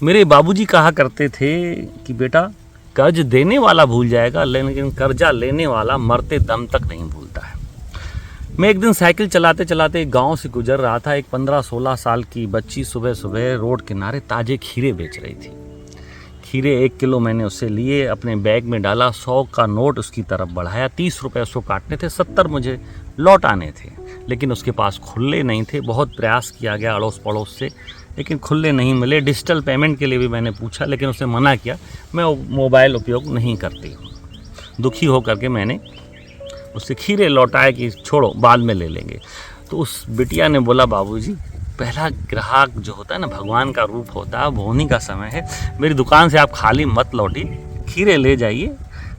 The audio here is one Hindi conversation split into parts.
मेरे बाबूजी कहा करते थे कि बेटा कर्ज देने वाला भूल जाएगा लेकिन कर्जा लेने वाला मरते दम तक नहीं भूलता है। मैं एक दिन साइकिल चलाते चलाते एक गांव से गुजर रहा था। एक 15-16 साल की बच्ची सुबह सुबह रोड किनारे ताजे खीरे बेच रही थी। खीरे 1 किलो मैंने उससे लिए, अपने बैग में डाला, 100 का नोट उसकी तरफ बढ़ाया। 30 रुपये उसको काटने थे, 70 मुझे लौट आने थे, लेकिन उसके पास खुल्ले नहीं थे। बहुत प्रयास किया गया अड़ोस पड़ोस से, लेकिन खुल्ले नहीं मिले। डिजिटल पेमेंट के लिए भी मैंने पूछा, लेकिन उसने मना किया, मैं मोबाइल उपयोग नहीं करती हूँ। दुखी होकर के मैंने उससे खीरे लौटाए कि छोड़ो बाद में ले लेंगे। तो उस बिटिया ने बोला, बाबूजी पहला ग्राहक जो होता है ना भगवान का रूप होता है, होने का समय है। मेरी दुकान से आप खाली मत लौटिए, खीरे ले जाइए,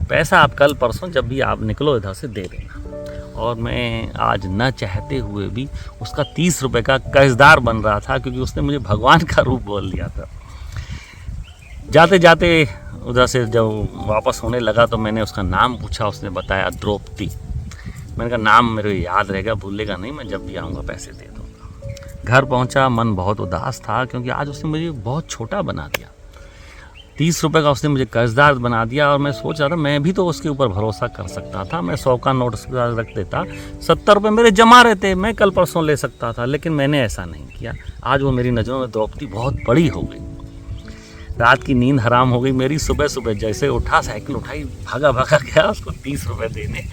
पैसा आप कल परसों जब भी आप निकलो इधर से दे देना। और मैं आज न चाहते हुए भी उसका 30 रुपये का कर्जदार बन रहा था, क्योंकि उसने मुझे भगवान का रूप बोल दिया था। जाते जाते उधर से जब वापस होने लगा तो मैंने उसका नाम पूछा। उसने बताया द्रौपदी। मैंने कहा नाम मेरे याद रहेगा, भूलेगा नहीं, मैं जब भी आऊँगा पैसे दे दूँगा। घर पहुँचा, मन बहुत उदास था, क्योंकि आज उसने मुझे बहुत छोटा बना दिया। 30 रुपये का उसने मुझे कर्जदार बना दिया। और मैं सोच रहा था मैं भी तो उसके ऊपर भरोसा कर सकता था। मैं 100 का नोट उसके पास रख देता, 70 रुपये मेरे जमा रहते, मैं कल परसों ले सकता था, लेकिन मैंने ऐसा नहीं किया। आज वो मेरी नज़रों में द्रौपदी बहुत बड़ी हो गई। रात की नींद हराम हो गई मेरी। सुबह सुबह जैसे उठा, साइकिल उठाई, भागा भागा गया उसको 30 रुपये देने,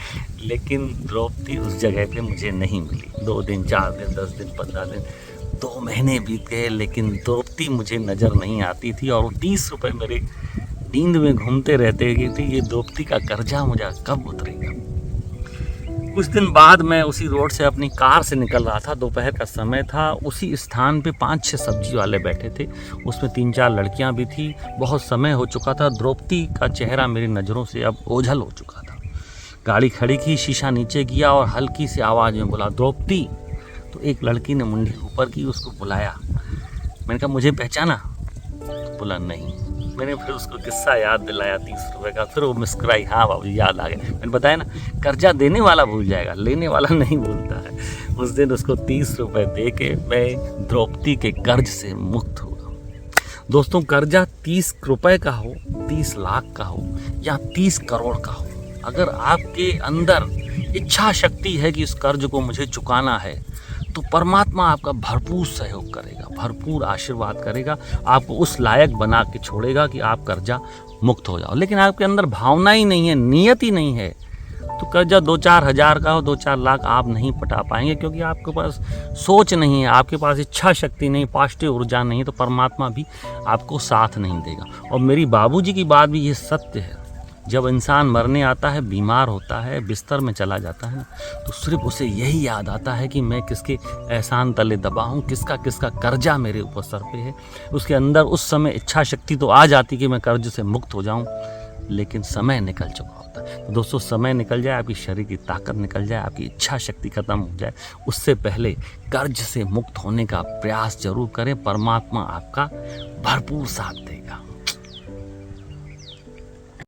लेकिन द्रौपदी उस जगह पे मुझे नहीं मिली। 2 दिन, 4 दिन, 10 दिन, 15 दिन, 2 महीने बीत गए, लेकिन द्रौपदी मुझे नज़र नहीं आती थी। और वो 30 रुपये मेरे नींद में घूमते रहते थे। ये द्रौपदी का कर्जा मुझे कब उतरेगा। कुछ दिन बाद मैं उसी रोड से अपनी कार से निकल रहा था, दोपहर का समय था। उसी स्थान पे 5-6 सब्जी वाले बैठे थे, उसमें 3-4 लड़कियां भी थी। बहुत समय हो चुका था, द्रौपदी का चेहरा मेरी नज़रों से अब ओझल हो चुका था। गाड़ी खड़ी की, शीशा नीचे किया और हल्की सी आवाज़ में बोला, द्रौपदी। तो एक लड़की ने मुंडी ऊपर की, उसको बुलाया। मैंने कहा मुझे पहचाना? बोला नहीं। मैंने फिर उसको किस्सा याद दिलाया 30 रुपये का। फिर वो मुस्कुराई, हाँ बाबू याद आ गया। मैंने बताया ना, कर्जा देने वाला भूल जाएगा, लेने वाला नहीं भूलता है। उस दिन उसको 30 रुपये दे के मैं द्रौपदी के कर्ज से मुक्त हुआ। दोस्तों, कर्जा 30 रुपये का हो, 30 लाख का हो या 30 करोड़ का हो, अगर आपके अंदर इच्छा शक्ति है कि इस कर्ज को मुझे चुकाना है, तो परमात्मा आपका भरपूर सहयोग करेगा, भरपूर आशीर्वाद करेगा, आपको उस लायक बना के छोड़ेगा कि आप कर्जा मुक्त हो जाओ। लेकिन आपके अंदर भावना ही नहीं है, नियत ही नहीं है, तो कर्जा 2-4 हज़ार का हो, 2-4 लाख आप नहीं पटा पाएंगे, क्योंकि आपके पास सोच नहीं है, आपके पास इच्छा शक्ति नहीं, पॉजिटिव ऊर्जा नहीं, तो परमात्मा भी आपको साथ नहीं देगा। और मेरी बाबूजी की बात भी ये सत्य है। जब इंसान मरने आता है, बीमार होता है, बिस्तर में चला जाता है, तो सिर्फ उसे यही याद आता है कि मैं किसके एहसान तले दबा हूँ, किसका किसका कर्जा मेरे ऊपर सर पे है। उसके अंदर उस समय इच्छा शक्ति तो आ जाती कि मैं कर्ज से मुक्त हो जाऊँ, लेकिन समय निकल चुका होता है। तो दोस्तों, समय निकल जाए, आपकी शरीर की ताकत निकल जाए, आपकी इच्छा शक्ति खत्म हो जाए, उससे पहले कर्ज से मुक्त होने का प्रयास जरूर करें। परमात्मा आपका भरपूर साथ देगा।